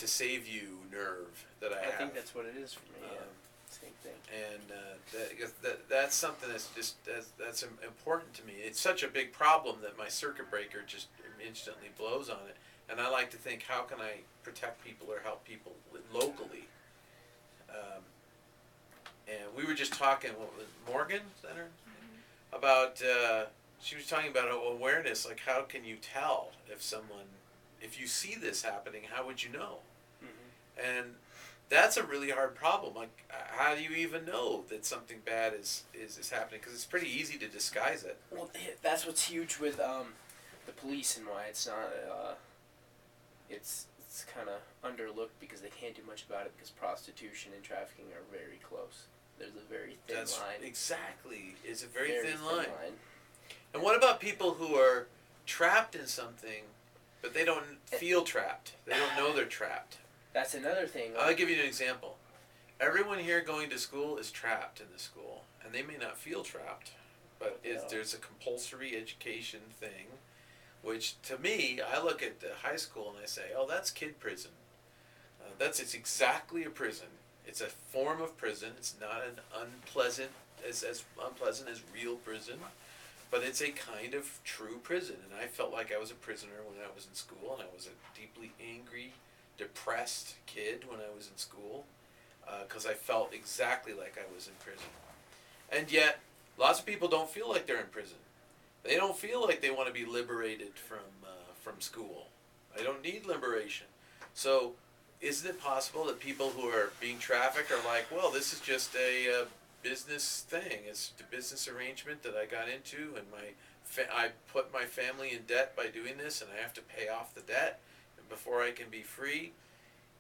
to save you nerve that I have. I think that's what it is for me. Same thing. And that's something that's important to me. It's such a big problem that my circuit breaker just instantly blows on it. And I like to think, how can I protect people or help people locally? And we were just talking, what was Morgan, is that her? About, she was talking about awareness, like how can you tell if you see this happening, how would you know? Mm-hmm. And that's a really hard problem. Like, how do you even know that something bad is happening? Because it's pretty easy to disguise it. Well, that's what's huge with the police and why it's not, it's kind of underlooked because they can't do much about it because prostitution and trafficking are very close. There's a very thin line. Exactly. It's a very thin line. And what about people who are trapped in something, but they don't feel trapped? They don't know they're trapped. That's another thing. I'll give you an example. Everyone here going to school is trapped in the school, and they may not feel trapped, but there's a compulsory education thing, which to me, I look at the high school and I say, oh, that's kid prison. It's exactly a prison. It's a form of prison. It's not an unpleasant as unpleasant as real prison, but it's a kind of true prison. And I felt like I was a prisoner when I was in school, and I was a deeply angry, depressed kid when I was in school, because I felt exactly like I was in prison. And yet, lots of people don't feel like they're in prison. They don't feel like they want to be liberated from school. They don't need liberation. So, isn't it possible that people who are being trafficked are like, well, this is just a business thing. It's a business arrangement that I got into, and I put my family in debt by doing this, and I have to pay off the debt before I can be free.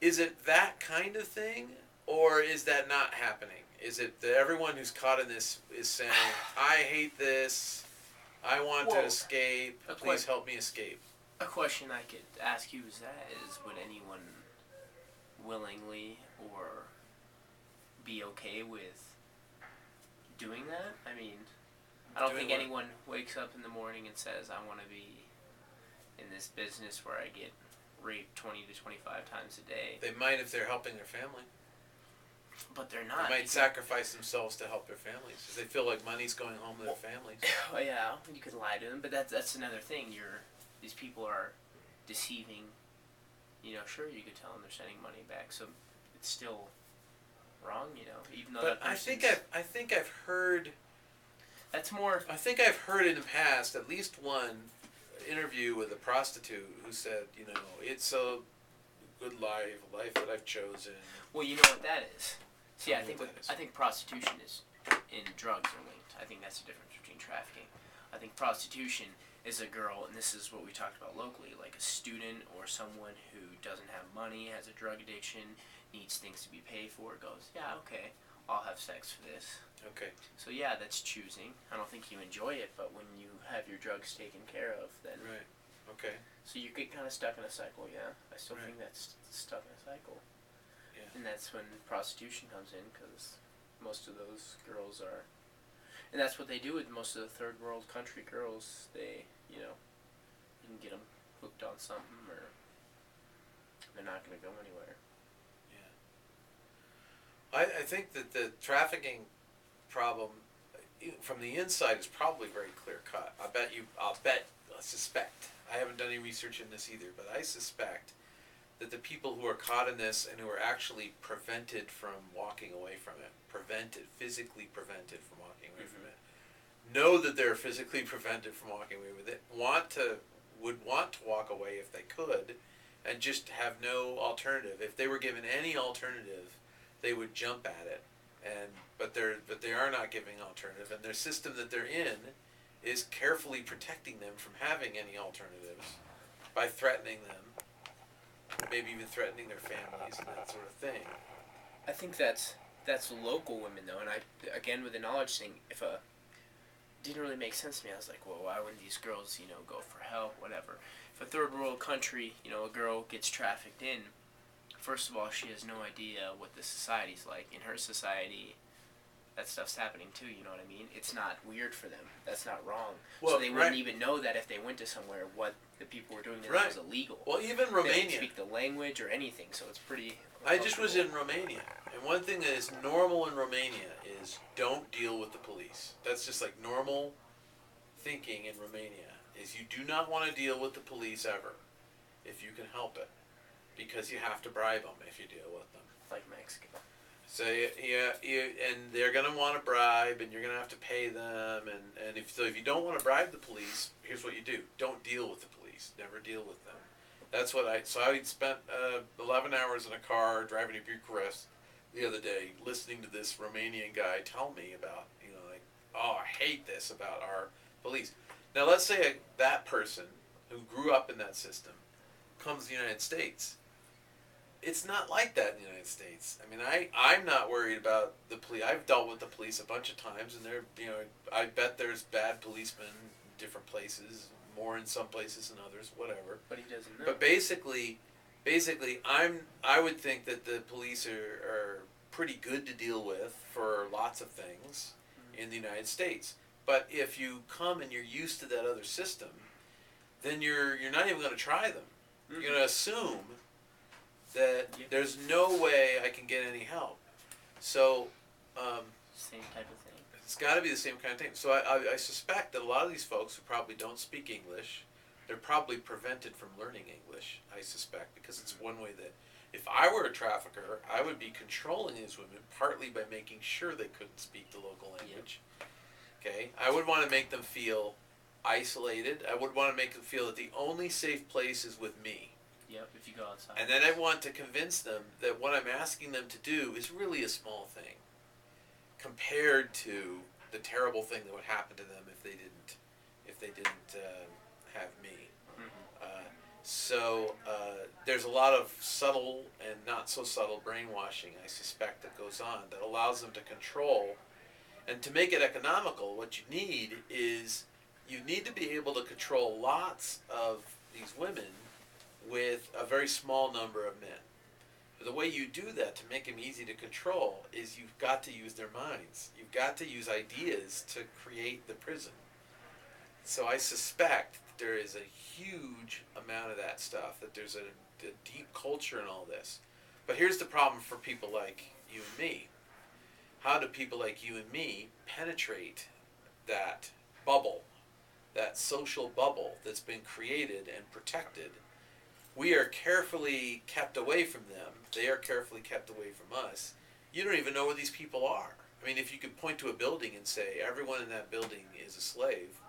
Is it that kind of thing, or is that not happening? Is it that everyone who's caught in this is saying, I hate this, I want to escape, please help me escape? A question I could ask you is would anyone willingly or be okay with doing that? I mean, I don't think anyone wakes up in the morning and says, I want to be in this business where I get raped 20 to 25 times a day. They might if they're helping their family. But they're not. They might sacrifice themselves to help their families because they feel like money's going home to their families. Well, yeah, you could lie to them, but that's another thing. These people are deceiving. You know, sure, you could tell them they're sending money back, so it's still wrong. You know, even though. But I think I've heard. That's more. I think I've heard in the past at least one interview with a prostitute who said, you know, it's a good life that I've chosen. Well, you know what that is. See, I think prostitution and drugs are linked. I think that's the difference between trafficking. I think prostitution is a girl, and this is what we talked about locally, like a student or someone who doesn't have money, has a drug addiction, needs things to be paid for, goes, yeah, okay, I'll have sex for this. Okay. So yeah, that's choosing. I don't think you enjoy it, but when you have your drugs taken care of, then... Right. Okay. So you get kind of stuck in a cycle, yeah. I still think that's stuck in a cycle. Yeah. And that's when prostitution comes in, because most of those girls are... And that's what they do with most of the third world country girls. They, you can get them hooked on something, or they're not going to go anywhere. Yeah. I think that the trafficking problem from the inside is probably very clear cut. I suspect. I haven't done any research in this either, but I suspect that the people who are caught in this and who are actually prevented from walking away from it, physically prevented from walking away from it, know that they're physically prevented from walking away with it, would want to walk away if they could, and just have no alternative. If they were given any alternative, they would jump at it. But they are not giving alternative, and their system that they're in is carefully protecting them from having any alternatives by threatening them, maybe even threatening their families and that sort of thing. I think that's local women though, and again with the knowledge thing, didn't really make sense to me. I was like, well, why wouldn't these girls, go for help, whatever? If a third world country, a girl gets trafficked in, first of all, she has no idea what the society's like. In her society, that stuff's happening too, you know what I mean? It's not weird for them. That's not wrong. Well, so they wouldn't even know that if they went to somewhere what the people were doing it Right. was illegal. Well, even They didn't Romania. speak the language or anything, so it's pretty. I just was in Romania, and one thing that is normal in Romania is don't deal with the police. That's just like normal thinking in Romania, is you do not want to deal with the police ever, if you can help it, because you have to bribe them if you deal with them. Like Mexico. So and they're gonna want to bribe, and you're gonna have to pay them, and if you don't want to bribe the police, here's what you do: don't deal with the police. Never deal with them. That's what I spent 11 hours in a car driving to Bucharest the other day, listening to this Romanian guy tell me about, like, oh, I hate this about our police. Now let's say that person who grew up in that system comes to the United States. It's not like that in the United States. I mean, I'm not worried about the police. I've dealt with the police a bunch of times, and I bet there's bad policemen in different places, more in some places than others, whatever. But he doesn't know. But basically, I would think that the police are pretty good to deal with for lots of things in the United States. But if you come and you're used to that other system, then you're not even going to try them. You're going to assume that there's no way I can get any help. So same type of thing. it's got to be the same kind of thing. So I suspect that a lot of these folks who probably don't speak English, they're probably prevented from learning English, I suspect, because it's one way that if I were a trafficker, I would be controlling these women partly by making sure they couldn't speak the local language. Okay? I would want to make them feel isolated. I would want to make them feel that the only safe place is with me. Yep, if you go outside. And then I want to convince them that what I'm asking them to do is really a small thing compared to the terrible thing that would happen to them if they didn't have me. So there's a lot of subtle and not so subtle brainwashing, I suspect, that goes on that allows them to control. And to make it economical, what you need is you need to be able to control lots of these women with a very small number of men. The way you do that to make them easy to control is you've got to use their minds. You've got to use ideas to create the prison. So I suspect that there is a huge amount of that stuff, that there's a deep culture in all this. But here's the problem for people like you and me. How do people like you and me penetrate that bubble, that social bubble that's been created and protected? We are carefully kept away from them. They are carefully kept away from us. You don't even know where these people are. I mean, if you could point to a building and say, everyone in that building is a slave,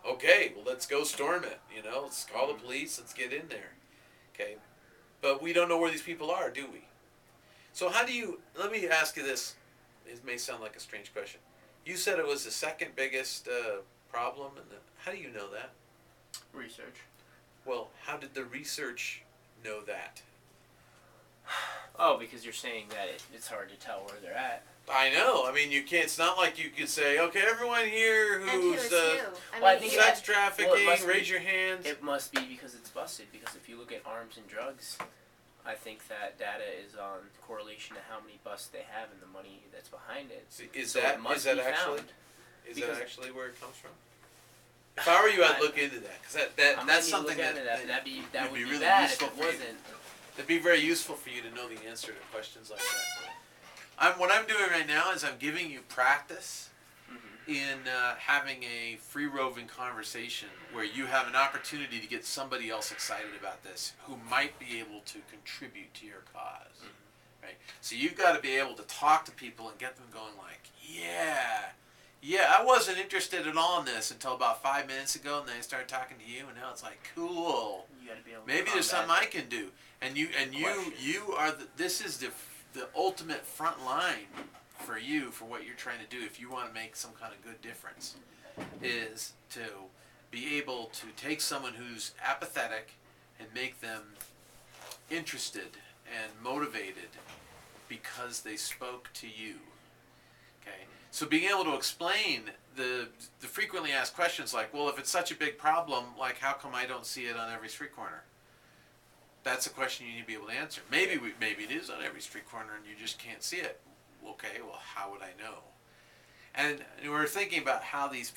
okay, well, let's go storm it. Let's call the police, let's get in there. Okay? But we don't know where these people are, do we? So let me ask you this. It may sound like a strange question. You said it was the second biggest problem. How do you know that? Research. Well, how did the research know that? Oh, because you're saying that it's hard to tell where they're at. I know. I mean, you can't. It's not like you could say, okay, everyone here who's sex trafficking, raise your hands. It must be because it's busted. Because if you look at arms and drugs, I think that data is on correlation to how many busts they have and the money that's behind it. Is that actually where it comes from? If I were you, I'd look into that, because that's something that would be really bad useful if it wasn't. It'd be very useful for you to know the answer to questions like that. What I'm doing right now is I'm giving you practice in having a free-roving conversation where you have an opportunity to get somebody else excited about this who might be able to contribute to your cause. Right? So you've got to be able to talk to people and get them going like, yeah, I wasn't interested at all in this until about 5 minutes ago, and then I started talking to you, and now it's like, cool. You gotta be able to maybe there's something I can do. And you are this is the ultimate front line for you for what you're trying to do if you want to make some kind of good difference, is to be able to take someone who's apathetic and make them interested and motivated because they spoke to you. Okay? So being able to explain the frequently asked questions like, well, if it's such a big problem, like how come I don't see it on every street corner? That's a question you need to be able to answer. Maybe it is on every street corner and you just can't see it. Okay, well, how would I know? And we're thinking about how these